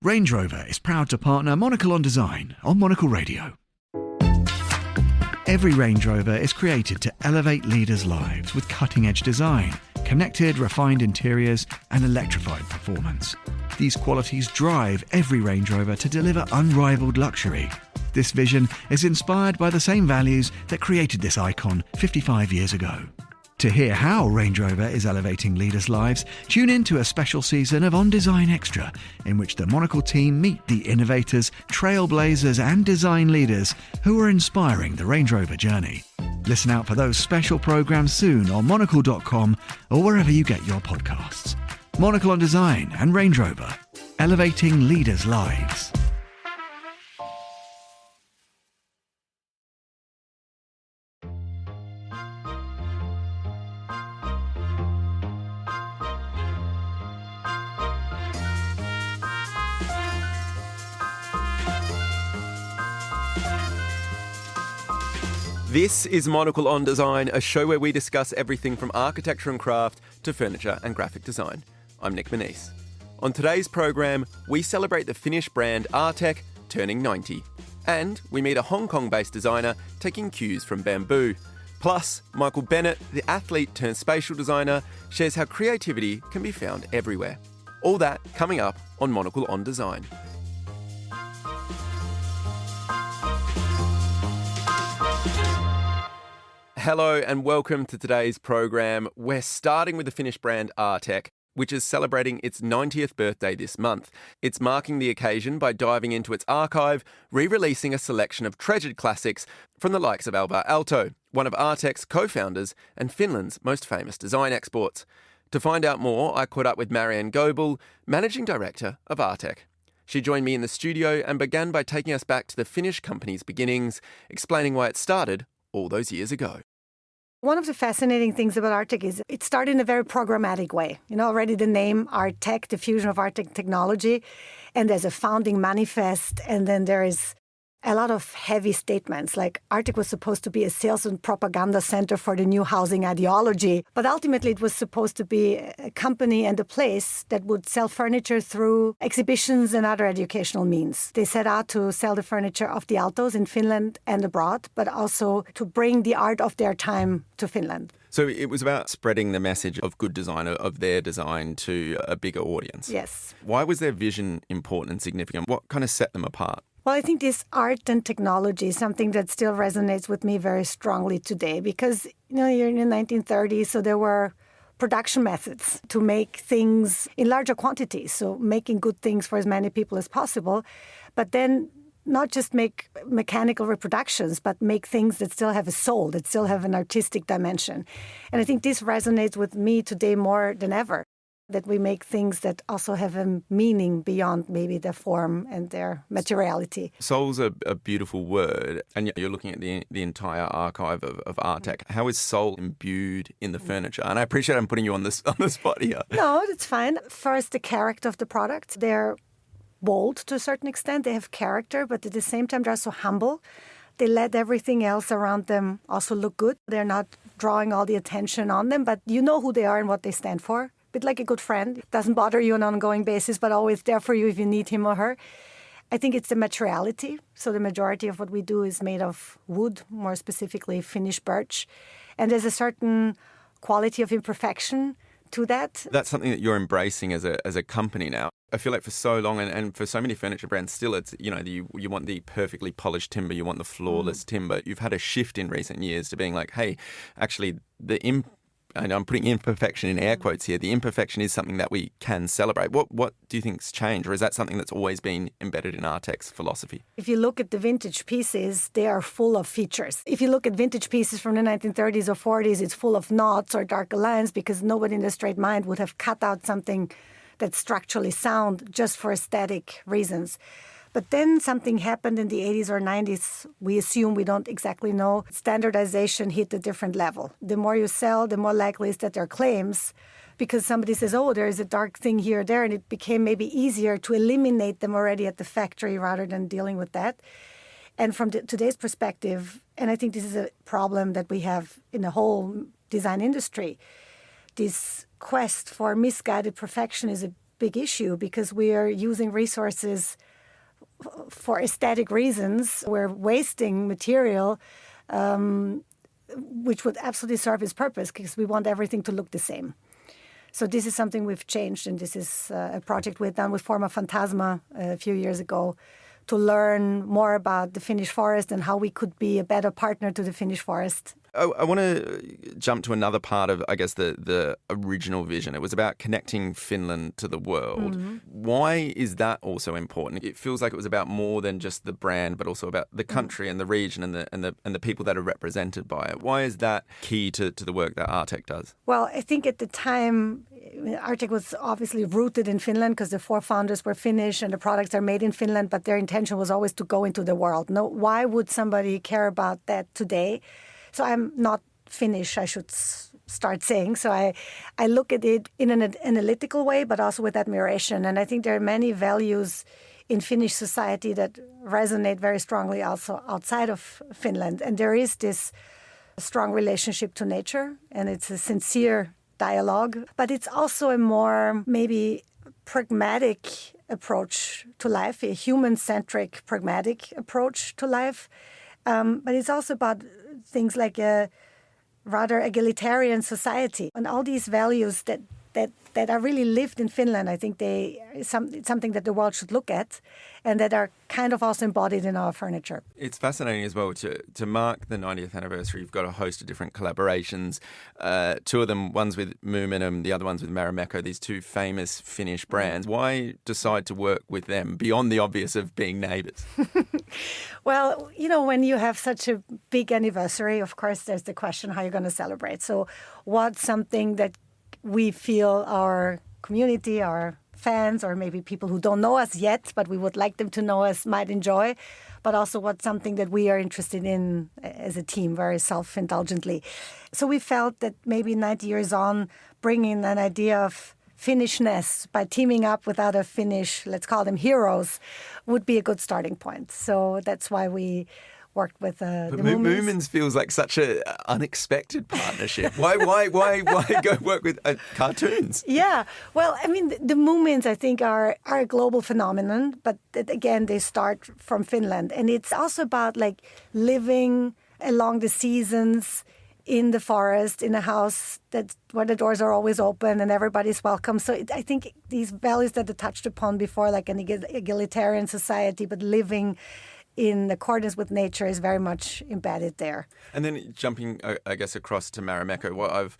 Range Rover is proud to partner Monocle on Design on Monocle Radio. Every Range Rover is created to elevate leaders' lives with cutting-edge design, connected, refined interiors, and electrified performance. These qualities drive every Range Rover to deliver unrivaled luxury. This vision is inspired by the same values that created this icon 55 years ago. To hear how Range Rover is elevating leaders' lives, tune in to a special season of On Design Extra, in which the Monocle team meet the innovators, trailblazers and design leaders who are inspiring the Range Rover journey. Listen out for those special programs soon on monocle.com or wherever you get your podcasts. Monocle on Design and Range Rover, elevating leaders' lives. This is Monocle on Design, a show where we discuss everything from architecture and craft to furniture and graphic design. I'm Nick Manise. On today's program, we celebrate the Finnish brand Artek turning 90. And we meet a Hong Kong-based designer taking cues from bamboo. Plus, Michael Bennett, the athlete-turned-spatial designer, shares how creativity can be found everywhere. All that coming up on Monocle on Design. Hello and welcome to today's program. We're starting with the Finnish brand Artek, which is celebrating its 90th birthday this month. It's marking the occasion by diving into its archive, re-releasing a selection of treasured classics from the likes of Alvar Aalto, one of Artek's co-founders and Finland's most famous design exports. To find out more, I caught up with Marianne Goebel, Managing Director of Artek. She joined me in the studio and began by taking us back to the Finnish company's beginnings, explaining why it started all those years ago. One of the fascinating things about Artek is it started in a very programmatic way. Already the name Artek, the fusion of art and technology, and there's a founding manifest, and then there is a lot of heavy statements, like Artek was supposed to be a sales and propaganda center for the new housing ideology, but ultimately it was supposed to be a company and a place that would sell furniture through exhibitions and other educational means. They set out to sell the furniture of the Aaltos in Finland and abroad, but also to bring the art of their time to Finland. So it was about spreading the message of good design, of their design, to a bigger audience. Yes. Why was their vision important and significant? What kind of set them apart? Well, I think this art and technology is something that still resonates with me very strongly today because, you're in the 1930s, so there were production methods to make things in larger quantities, so making good things for as many people as possible, but then not just make mechanical reproductions, but make things that still have a soul, that still have an artistic dimension. And I think this resonates with me today more than ever, that we make things that also have a meaning beyond maybe their form and their materiality. Soul's a beautiful word, and you're looking at the entire archive of Artek. How is soul imbued in the furniture? And I appreciate I'm putting you on the spot here. No, that's fine. First, the character of the product. They're bold to a certain extent. They have character, but at the same time, they're also humble. They let everything else around them also look good. They're not drawing all the attention on them, but you know who they are and what they stand for. Bit like a good friend. Doesn't bother you on an ongoing basis, but always there for you if you need him or her. I think it's the materiality. So the majority of what we do is made of wood, more specifically Finnish birch. And there's a certain quality of imperfection to that. That's something that you're embracing as a company now. I feel like for so long, and for so many furniture brands still, it's, you want the perfectly polished timber, you want the flawless timber. You've had a shift in recent years to being like, hey, actually and I'm putting imperfection in air quotes here, the imperfection is something that we can celebrate. What do you think's changed, or is that something that's always been embedded in Artek's philosophy? If you look at the vintage pieces, they are full of features. If you look at vintage pieces from the 1930s or 40s, it's full of knots or darker lines because nobody in their straight mind would have cut out something that's structurally sound just for aesthetic reasons. But then something happened in the 80s or 90s. We assume, we don't exactly know. Standardization hit a different level. The more you sell, the more likely is that there are claims because somebody says, oh, there is a dark thing here or there, and it became maybe easier to eliminate them already at the factory rather than dealing with that. And from today's perspective, and I think this is a problem that we have in the whole design industry, this quest for misguided perfection is a big issue because we are using resources for aesthetic reasons. We're wasting material which would absolutely serve its purpose because we want everything to look the same. So this is something we've changed, and this is a project we've done with Forma Fantasma a few years ago to learn more about the Finnish forest and how we could be a better partner to the Finnish forest. I want to jump to another part of, I guess, the original vision. It was about connecting Finland to the world. Mm-hmm. Why is that also important? It feels like it was about more than just the brand, but also about the country and the region and the people that are represented by it. Why is that key to the work that Artek does? Well, I think at the time, Artek was obviously rooted in Finland because the 4 founders were Finnish and the products are made in Finland, but their intention was always to go into the world. No, why would somebody care about that today? So I'm not Finnish, I should start saying. So I look at it in an analytical way, but also with admiration. And I think there are many values in Finnish society that resonate very strongly also outside of Finland. And there is this strong relationship to nature, and it's a sincere dialogue. But it's also a more maybe pragmatic approach to life, a human-centric, pragmatic approach to life. But it's also about things like a rather egalitarian society. And all these values that are really lived in Finland, I think it's something that the world should look at and that are kind of also embodied in our furniture. It's fascinating as well to mark the 90th anniversary. You've got a host of different collaborations. 2 of them, one's with Moomin, the other one's with Marimekko, these 2 famous Finnish brands. Why decide to work with them beyond the obvious of being neighbours? Well, when you have such a big anniversary, of course, there's the question how you're going to celebrate. So what's something that we feel our community, our fans, or maybe people who don't know us yet, but we would like them to know us, might enjoy, but also what's something that we are interested in as a team very self-indulgently. So we felt that maybe 90 years on, bringing an idea of Finnishness by teaming up with other Finnish, let's call them heroes, would be a good starting point. So that's why we worked with the Moomins feels like such an unexpected partnership. Why go work with cartoons? Yeah, well, I mean, the Moomins, I think, are a global phenomenon, but again, they start from Finland. And it's also about like living along the seasons in the forest, in a house where the doors are always open and everybody's welcome. So I think these values that I touched upon before, like an egalitarian society, but living in accordance with nature is very much embedded there. And then jumping, I guess, across to Marimekko, what I've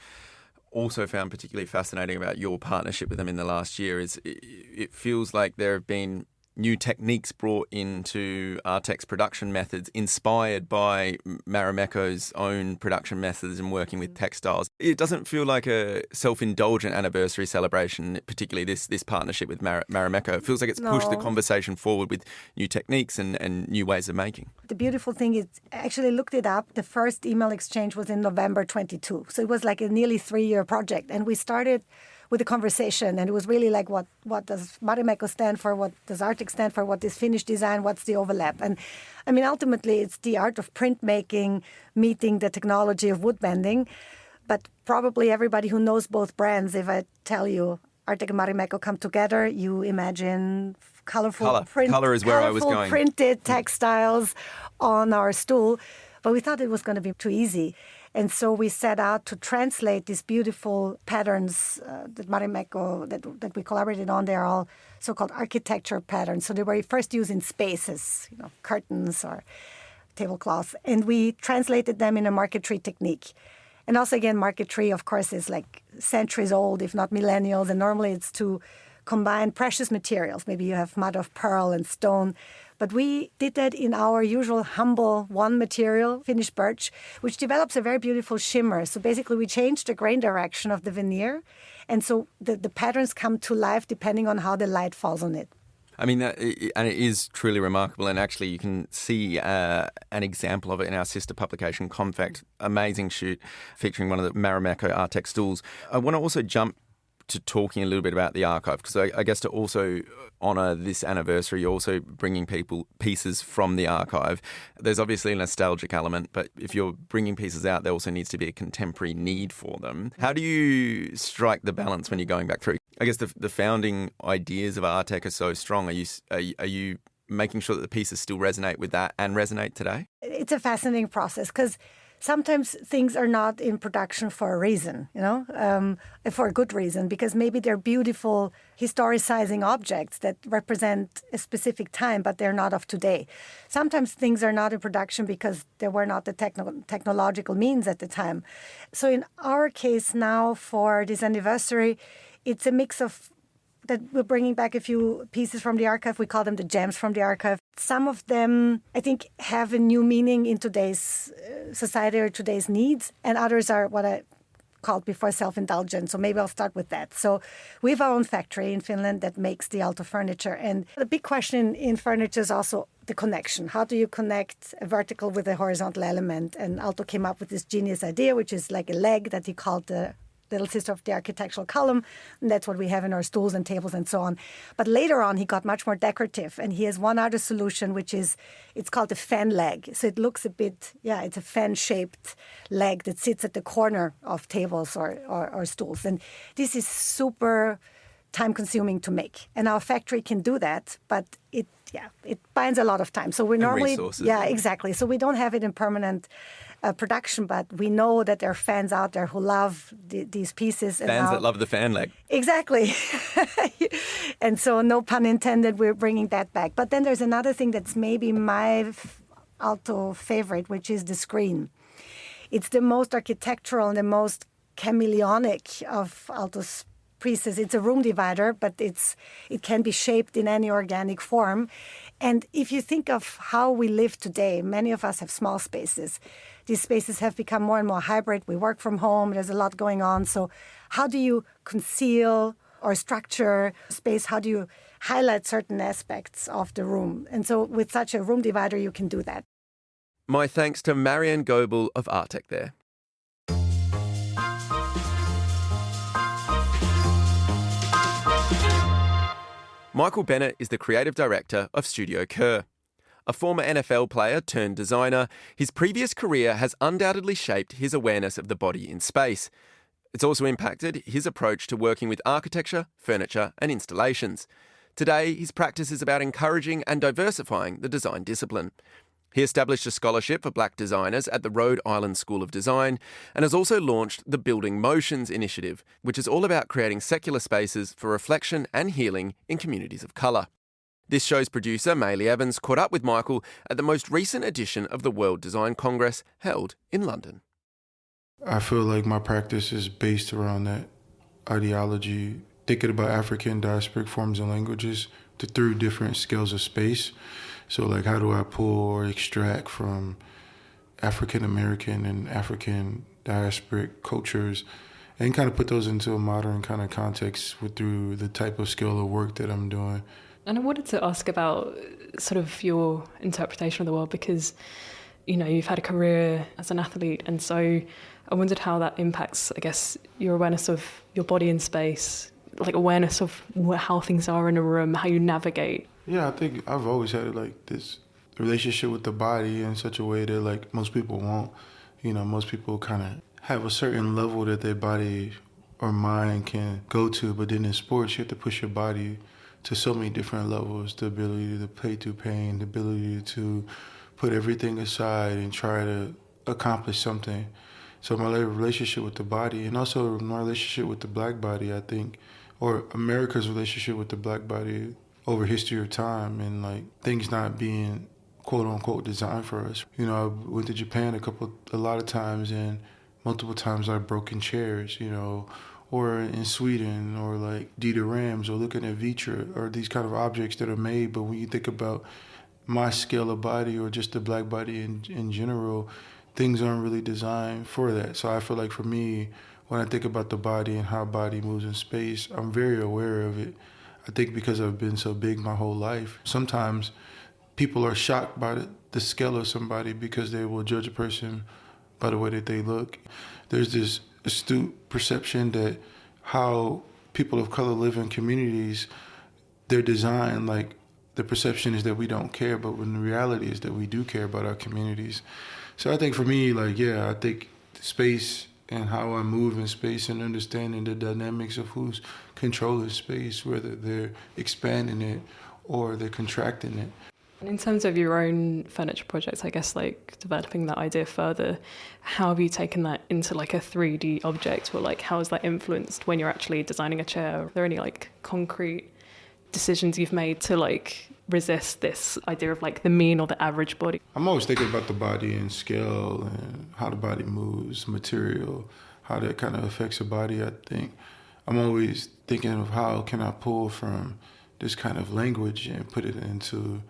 also found particularly fascinating about your partnership with them in the last year is it feels like there have been new techniques brought into Artek's production methods inspired by Marimekko's own production methods and working with textiles. It doesn't feel like a self-indulgent anniversary celebration, particularly this partnership with Marimekko. It feels like it's pushed the conversation forward with new techniques and new ways of making. The beautiful thing is, I actually looked it up. The first email exchange was in November 22. So it was like a nearly 3-year project. And we started with a conversation, and it was really like, what does Marimekko stand for? What does Artek stand for? What is Finnish design? What's the overlap? And I mean, ultimately, it's the art of printmaking meeting the technology of wood bending. But probably everybody who knows both brands, if I tell you Artek and Marimekko come together, you imagine color is where I was going. Printed textiles on our stool. But we thought it was going to be too easy. And so we set out to translate these beautiful patterns that Marimekko, that we collaborated on. They're all so-called architecture patterns. So they were first used in spaces, curtains or tablecloths. And we translated them in a marquetry technique. And also, again, marquetry, of course, is like centuries old, if not millennials. And normally it's to combine precious materials. Maybe you have mother of pearl and stone. But we did that in our usual humble one material, Finnish birch, which develops a very beautiful shimmer. So basically we changed the grain direction of the veneer. And so the patterns come to life depending on how the light falls on it. I mean, and it is truly remarkable. And actually, you can see an example of it in our sister publication, Confact. Amazing shoot featuring one of the Marimekko Artek stools. I want to also jump to talking a little bit about the archive, because I guess to also honour this anniversary, you're also bringing pieces from the archive. There's obviously a nostalgic element, but if you're bringing pieces out, there also needs to be a contemporary need for them. How do you strike the balance when you're going back through? I guess the founding ideas of Artek are so strong. Are you making sure that the pieces still resonate with that and resonate today? It's a fascinating process because sometimes things are not in production for a reason, for a good reason, because maybe they're beautiful historicizing objects that represent a specific time, but they're not of today. Sometimes things are not in production because there were not the technological means at the time. So in our case now for this anniversary, it's a mix of that we're bringing back a few pieces from the archive. We call them the gems from the archive. Some of them, I think, have a new meaning in today's society or today's needs, and others are what I called before self-indulgent. So maybe I'll start with that. So we have our own factory in Finland that makes the Aalto furniture. And the big question in furniture is also the connection. How do you connect a vertical with a horizontal element? And Aalto came up with this genius idea, which is like a leg that he called the little sister of the architectural column, and that's what we have in our stools and tables and so on. But later on, he got much more decorative, and he has one other solution, which is, it's called the fan leg. So it looks a bit, it's a fan-shaped leg that sits at the corner of tables or stools. And this is super time-consuming to make. And our factory can do that, but it binds a lot of time. So we're normally... resources. Yeah, exactly. So we don't have it in permanent production, but we know that there are fans out there who love these pieces. Fans that love the fan leg. Exactly. And so, no pun intended, we're bringing that back. But then there's another thing that's maybe my Aalto favorite, which is the screen. It's the most architectural and the most chameleonic of Aalto's pieces. It's a room divider, but it can be shaped in any organic form. And if you think of how we live today, many of us have small spaces. These spaces have become more and more hybrid. We work from home. There's a lot going on. So how do you conceal or structure space? How do you highlight certain aspects of the room? And so with such a room divider, you can do that. My thanks to Marianne Goebel of Artek there. Michael Bennett is the creative director of Studio Kerr. A former NFL player turned designer, his previous career has undoubtedly shaped his awareness of the body in space. It's also impacted his approach to working with architecture, furniture and installations. Today, his practice is about encouraging and diversifying the design discipline. He established a scholarship for black designers at the Rhode Island School of Design and has also launched the Building Motions initiative, which is all about creating secular spaces for reflection and healing in communities of colour. This show's producer, Maylee Evans, caught up with Michael at the most recent edition of the World Design Congress held in London. I feel like my practice is based around that ideology, thinking about African diasporic forms and languages through different scales of space. So like, how do I pull or extract from African American and African diasporic cultures and kind of put those into a modern kind of context through the type of scale of work that I'm doing. And I wanted to ask about sort of your interpretation of the world because, you've had a career as an athlete, and so I wondered how that impacts, I guess, your awareness of your body in space, like awareness of how things are in a room, how you navigate. Yeah, I think I've always had this relationship with the body in such a way that like most people won't. Most people kind of have a certain level that their body or mind can go to, but then in sports you have to push your body to so many different levels, the ability to play through pain, the ability to put everything aside and try to accomplish something. So my relationship with the body and also my relationship with the black body, I think, or America's relationship with the black body over history of time and like things not being quote unquote designed for us. I went to Japan a lot of times and multiple times I've broken chairs, or in Sweden, or like Dieter Rams, or looking at Vitra, or these kind of objects that are made. But when you think about my scale of body, or just the black body in general, things aren't really designed for that. So I feel like for me, when I think about the body and how body moves in space, I'm very aware of it. I think because I've been so big my whole life, sometimes people are shocked by the scale of somebody because they will judge a person by the way that they look. There's this astute perception that how people of color live in communities, they're designed like the perception is that we don't care, but when the reality is that we do care about our communities. So I think for me, like, I think space and how I move in space and understanding the dynamics of who's controlling space, whether they're expanding it or they're contracting it. And in terms of your own furniture projects, I guess, like developing that idea further, how have you taken that into like a 3D object, or like how has that influenced when you're actually designing a chair? Are there any like concrete decisions you've made to like resist this idea of like the mean or the average body? I'm always thinking about the body and scale and how the body moves, material, how that kind of affects the body. I think I'm always thinking of how can I pull from this kind of language and put it into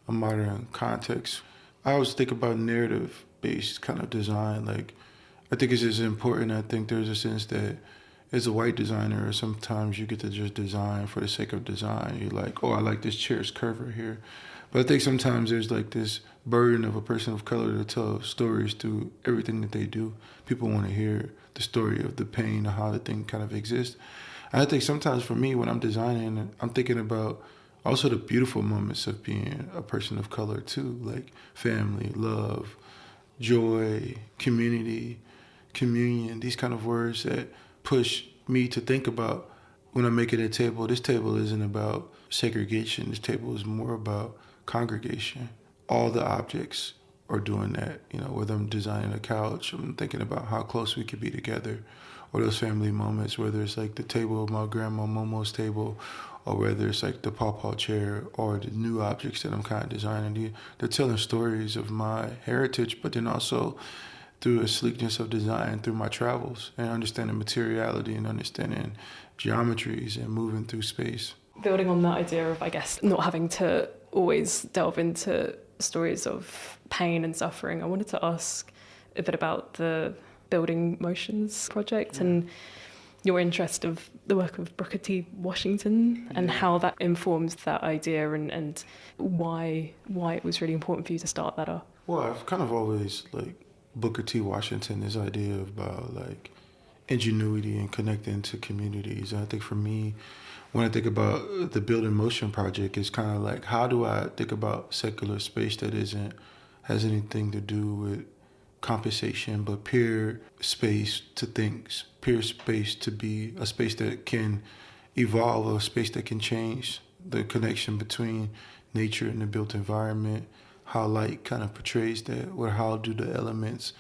a modern context. I always think about narrative-based kind of design. Like, I think it's just important. I think there's a sense that as a white designer, sometimes you get to just design for the sake of design. You're like, oh, I like this chair's curve here. But I think sometimes there's like this burden of a person of color to tell stories through everything that they do. People want to hear the story of the pain or how the thing kind of exists. And I think sometimes for me, when I'm designing, I'm thinking about also the beautiful moments of being a person of color too, like family, love, joy, community, communion, these kind of words that push me to think about when I'm making a table. This table isn't about segregation. This table is more about congregation. All the objects are doing that. You know, whether I'm designing a couch, I'm thinking about how close we could be together, or those family moments, whether it's like the table of my grandma Momo's table, or whether it's like the pawpaw chair or the new objects that I'm kind of designing. They're telling stories of my heritage, but then also through a sleekness of design, through my travels and understanding materiality and understanding geometries and moving through space. Building on that idea of, I guess, not having to always delve into stories of pain and suffering, I wanted to ask a bit about the Building Motions project and your interest of the work of Booker T. Washington and how that informs that idea and why it was really important for you to start that up. Well, I've kind of always Booker T. Washington, this idea about ingenuity and connecting to communities. And I think for me, when I think about the Building Motion project, it's kind of like, how do I think about secular space that has anything to do with compensation, but pure space to think, pure space to be a space that can evolve, a space that can change, the connection between nature and the built environment, how light kind of portrays that, or how do the elements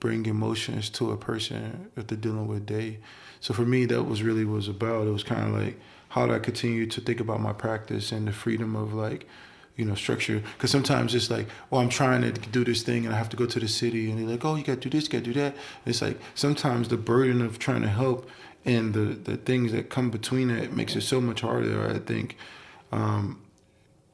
bring emotions to a person if they're dealing with day. So for me, that was really what it was about. It was kind of like, how do I continue to think about my practice and the freedom of structure? Because sometimes it's like, oh, I'm trying to do this thing and I have to go to the city, and they're like, oh, you got to do this, you got to do that. And it's like sometimes the burden of trying to help and the things that come between it makes it so much harder. I think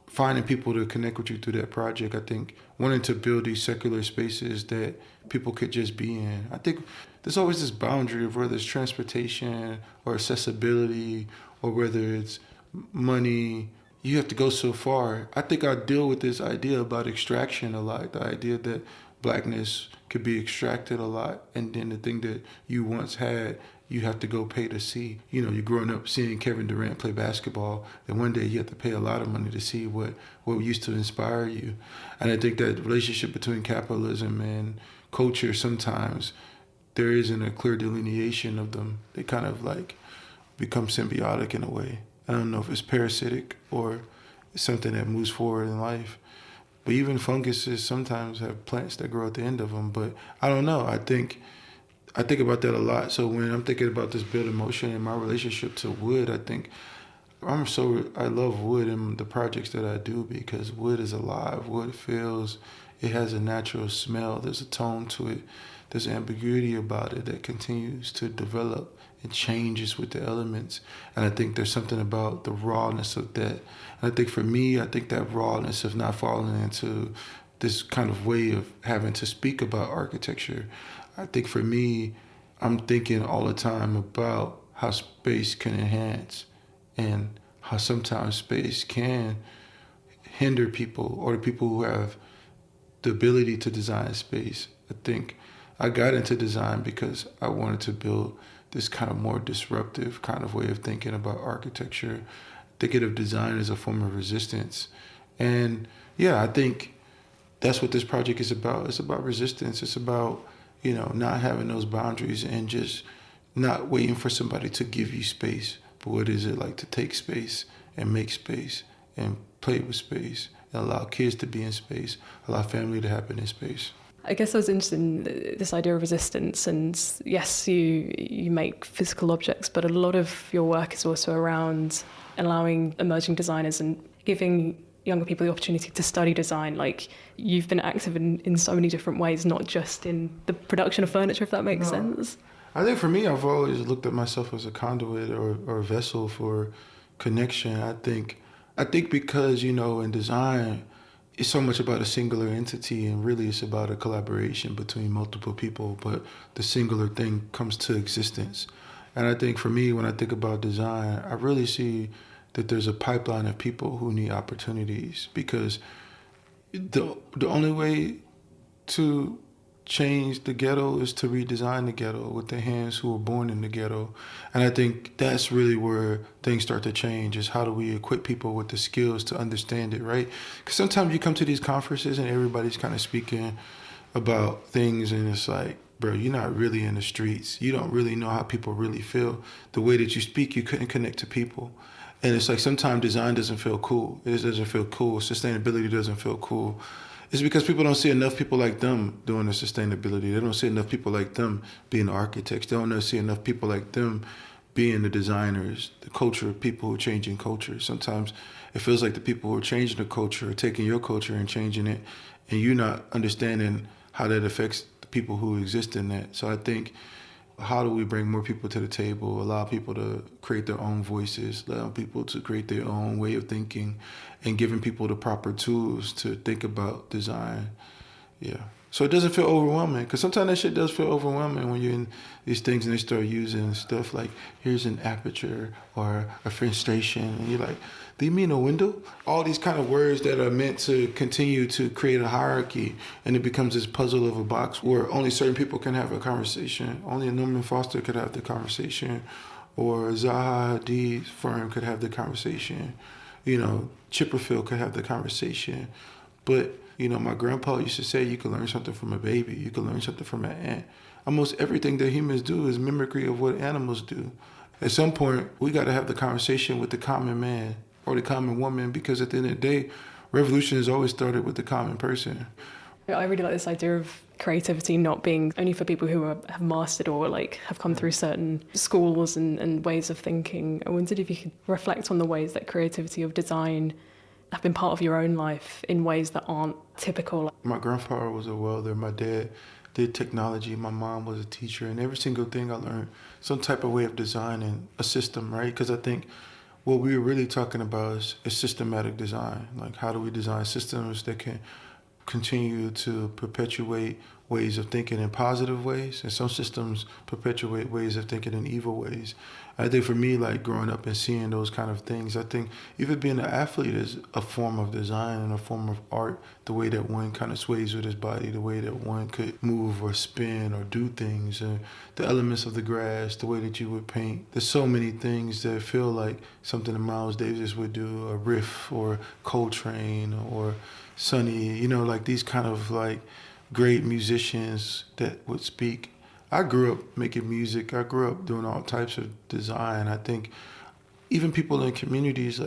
finding people to connect with you through that project, I think wanting to build these secular spaces that people could just be in. I think there's always this boundary of whether it's transportation or accessibility or whether it's money. You have to go so far. I think I deal with this idea about extraction a lot, the idea that blackness could be extracted a lot, and then the thing that you once had, you have to go pay to see. You know, you're growing up seeing Kevin Durant play basketball, and one day you have to pay a lot of money to see what used to inspire you. And I think that relationship between capitalism and culture, sometimes there isn't a clear delineation of them. They kind of become symbiotic in a way. I don't know if it's parasitic or something that moves forward in life. But even funguses sometimes have plants that grow at the end of them. But I don't know. I think about that a lot. So when I'm thinking about this Building Motion and my relationship to wood, I think I love wood and the projects that I do, because wood is alive. Wood feels, it has a natural smell. There's a tone to it. There's ambiguity about it that continues to develop. It changes with the elements. And I think there's something about the rawness of that. And I think for me, that rawness of not falling into this kind of way of having to speak about architecture. I think for me, I'm thinking all the time about how space can enhance and how sometimes space can hinder people, or the people who have the ability to design space. I think I got into design because I wanted to build this kind of more disruptive kind of way of thinking about architecture, thinking of design as a form of resistance. And yeah, I think that's what this project is about. It's about resistance. It's about, not having those boundaries and just not waiting for somebody to give you space. But what is it like to take space and make space and play with space and allow kids to be in space, allow family to happen in space? I guess I was interested in this idea of resistance, and yes, you make physical objects, but a lot of your work is also around allowing emerging designers and giving younger people the opportunity to study design. Like, you've been active in so many different ways, not just in the production of furniture, if that makes sense. I think for me, I've always looked at myself as a conduit or a vessel for connection. I think because, in design, it's so much about a singular entity, and really it's about a collaboration between multiple people, but the singular thing comes to existence. And I think for me, when I think about design, I really see that there's a pipeline of people who need opportunities, because the only way to change the ghetto is to redesign the ghetto with the hands who were born in the ghetto. And I think that's really where things start to change, is how do we equip people with the skills to understand it, right? Because sometimes you come to these conferences and everybody's kind of speaking about things, and it's like, bro, you're not really in the streets. You don't really know how people really feel. The way that you speak, you couldn't connect to people. And it's like sometimes design doesn't feel cool. It doesn't feel cool. Sustainability doesn't feel cool. It's because people don't see enough people like them doing the sustainability. They don't see enough people like them being the architects. They don't see enough people like them being the designers, the culture, people who are changing culture. Sometimes it feels like the people who are changing the culture are taking your culture and changing it, and you're not understanding how that affects the people who exist in that. So I think, how do we bring more people to the table, allow people to create their own voices, allow people to create their own way of thinking, and giving people the proper tools to think about design. Yeah. So it doesn't feel overwhelming, because sometimes that shit does feel overwhelming when you're in these things and they start using stuff like, here's an aperture or a fenestration, and you're like, do you mean a window? All these kind of words that are meant to continue to create a hierarchy, and it becomes this puzzle of a box where only certain people can have a conversation. Only a Norman Foster could have the conversation, or Zaha Hadid's firm could have the conversation. Chipperfield could have the conversation. But my grandpa used to say you can learn something from a baby, you can learn something from an ant. Almost everything that humans do is mimicry of what animals do. At some point, we got to have the conversation with the common man or the common woman, because at the end of the day, revolution has always started with the common person. I really like this idea of creativity not being only for people who have mastered or have come through certain schools and ways of thinking. I wondered if you could reflect on the ways that creativity of design have been part of your own life in ways that aren't typical. My grandfather was a welder. My dad did technology. My mom was a teacher. And every single thing I learned some type of way of designing a system, right? Because I think what we were really talking about is systematic design. Like, how do we design systems that can continue to perpetuate ways of thinking in positive ways, and some systems perpetuate ways of thinking in evil ways. I think for me, growing up and seeing those kind of things, I think even being an athlete is a form of design and a form of art, the way that one kind of sways with his body, the way that one could move or spin or do things, the elements of the grass, the way that you would paint. There's so many things that feel like something that Miles Davis would do, a riff or Coltrane or Sonny, these kind of great musicians that would speak. I grew up making music. I grew up doing all types of design. I think even people in communities,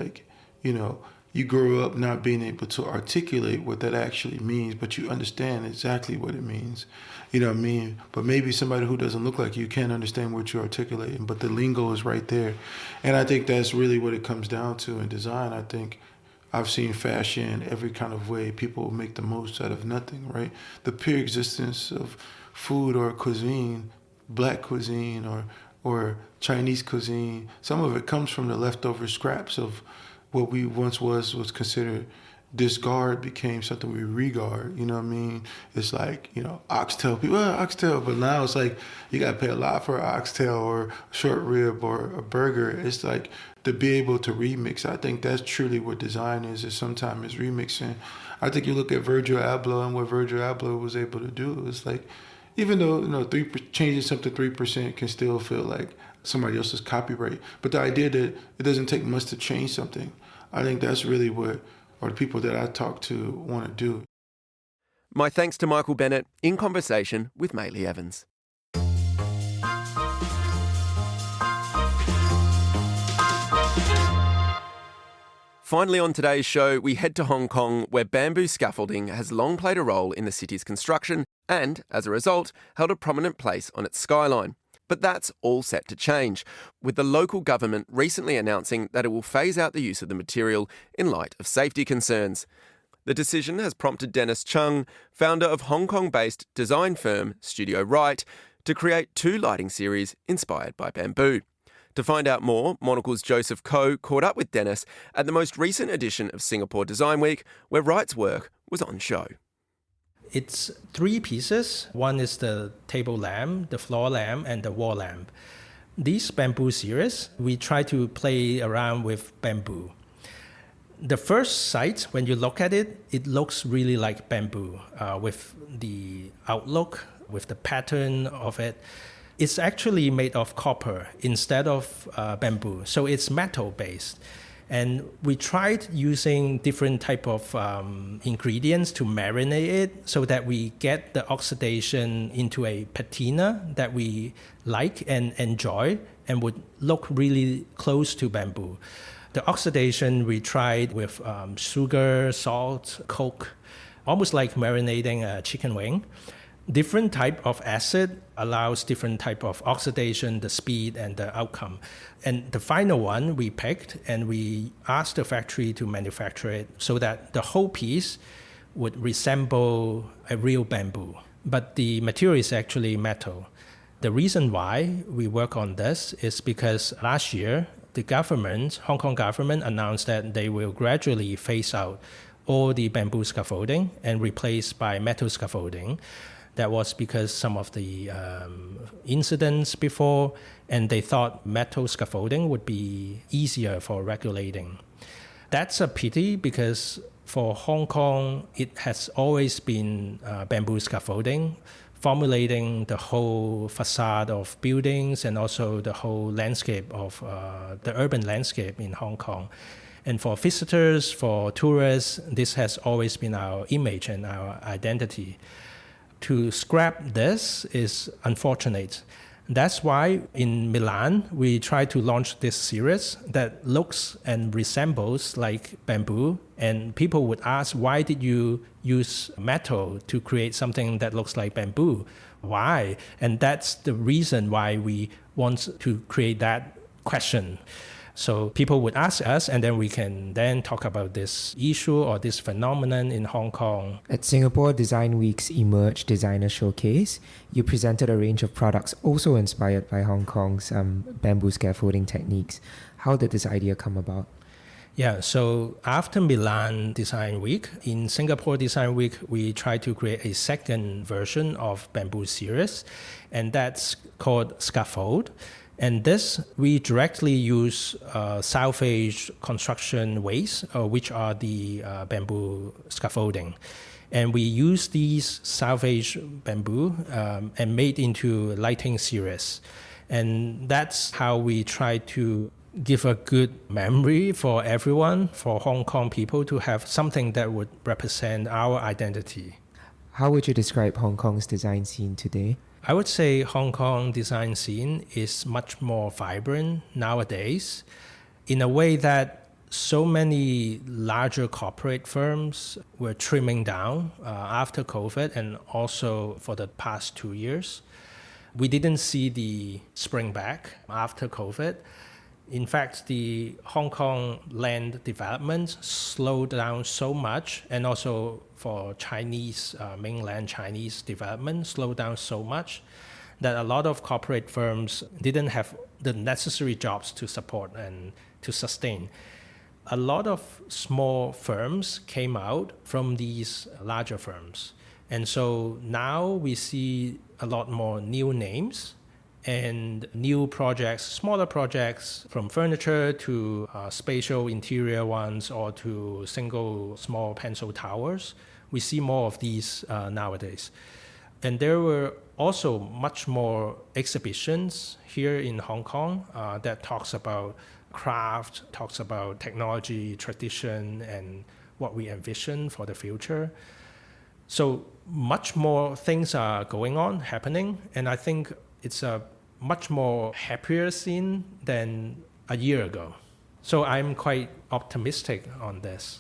you grow up not being able to articulate what that actually means, but you understand exactly what it means. You know what I mean? But maybe somebody who doesn't look like you can't understand what you're articulating, but the lingo is right there. And I think that's really what it comes down to in design. I think I've seen fashion every kind of way. People make the most out of nothing, right? The pure existence of food or cuisine, black cuisine or Chinese cuisine, some of it comes from the leftover scraps of what we once was considered discard became something we regard, you know what I mean? It's oxtail, people, oxtail, but now it's you gotta pay a lot for an oxtail or a short rib or a burger. It's to be able to remix. I think that's truly what design is sometimes it's remixing. I think you look at Virgil Abloh and what Virgil Abloh was able to do. It's even though changing something 3% can still feel like somebody else's copyright. But the idea that it doesn't take much to change something, I think that's really what, or the people that I talk to want to do. My thanks to Michael Bennett in conversation with Maylee Evans. Finally on today's show, we head to Hong Kong, where bamboo scaffolding has long played a role in the city's construction and, as a result, held a prominent place on its skyline. But that's all set to change, with the local government recently announcing that it will phase out the use of the material in light of safety concerns. The decision has prompted Dennis Cheung, founder of Hong Kong-based design firm Studio Right, to create 2 lighting series inspired by bamboo. To find out more, Monocle's Joseph Koh caught up with Dennis at the most recent edition of Singapore Design Week, where Wright's work was on show. It's 3 pieces. One is the table lamp, the floor lamp, and the wall lamp. These bamboo series, we try to play around with bamboo. The first sight, when you look at it, it looks really like bamboo with the outlook, with the pattern of it. It's actually made of copper instead of bamboo, so it's metal-based. And we tried using different type of ingredients to marinate it so that we get the oxidation into a patina that we like and enjoy and would look really close to bamboo. The oxidation we tried with sugar, salt, coke, almost like marinating a chicken wing. Different type of acid allows different type of oxidation, the speed and the outcome. And the final one we picked, and we asked the factory to manufacture it so that the whole piece would resemble a real bamboo. But the material is actually metal. The reason why we work on this is because last year, the government, Hong Kong government, announced that they will gradually phase out all the bamboo scaffolding and replace by metal scaffolding. That was because some of the incidents before, and they thought metal scaffolding would be easier for regulating. That's a pity because for Hong Kong, it has always been bamboo scaffolding, formulating the whole facade of buildings and also the whole landscape of the urban landscape in Hong Kong. And for visitors, for tourists, this has always been our image and our identity. To scrap this is unfortunate. That's why in Milan, we try to launch this series that looks and resembles like bamboo. And people would ask, why did you use metal to create something that looks like bamboo? Why? And that's the reason why we want to create that question. So people would ask us, and then we can then talk about this issue or this phenomenon in Hong Kong. At Singapore Design Week's Emerge Designer Showcase, you presented a range of products also inspired by Hong Kong's bamboo scaffolding techniques. How did this idea come about? Yeah, so after Milan Design Week, in Singapore Design Week, we tried to create a second version of bamboo series, and that's called Scaffold. And this, we directly use salvage construction waste, which are the bamboo scaffolding. And we use these salvage bamboo and made into lighting series. And that's how we try to give a good memory for everyone, for Hong Kong people to have something that would represent our identity. How would you describe Hong Kong's design scene today? I would say Hong Kong design scene is much more vibrant nowadays in a way that so many larger corporate firms were trimming down after COVID and also for the past 2 years. We didn't see the spring back after COVID. In fact, the Hong Kong land development slowed down so much, and also for Chinese, mainland Chinese development slowed down so much that a lot of corporate firms didn't have the necessary jobs to support and to sustain. A lot of small firms came out from these larger firms. And so now we see a lot more new names and new projects, smaller projects, from furniture to spatial interior ones or to single small pencil towers. We see more of these nowadays. And there were also much more exhibitions here in Hong Kong that talks about craft, talks about technology, tradition, and what we envision for the future. So much more things are going on, happening, and I think it's a much more happier scene than a year ago. So I'm quite optimistic on this.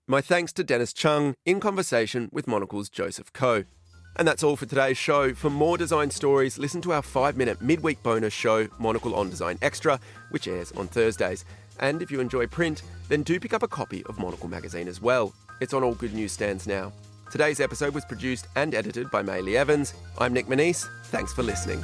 My thanks to Dennis Cheung in conversation with Monocle's Joseph Koh. And that's all for today's show. For more design stories, listen to our 5-minute midweek bonus show, Monocle on Design Extra, which airs on Thursdays. And if you enjoy print, then do pick up a copy of Monocle magazine as well. It's on all good newsstands now. Today's episode was produced and edited by Maylee Evans. I'm Nick Manise. Thanks for listening.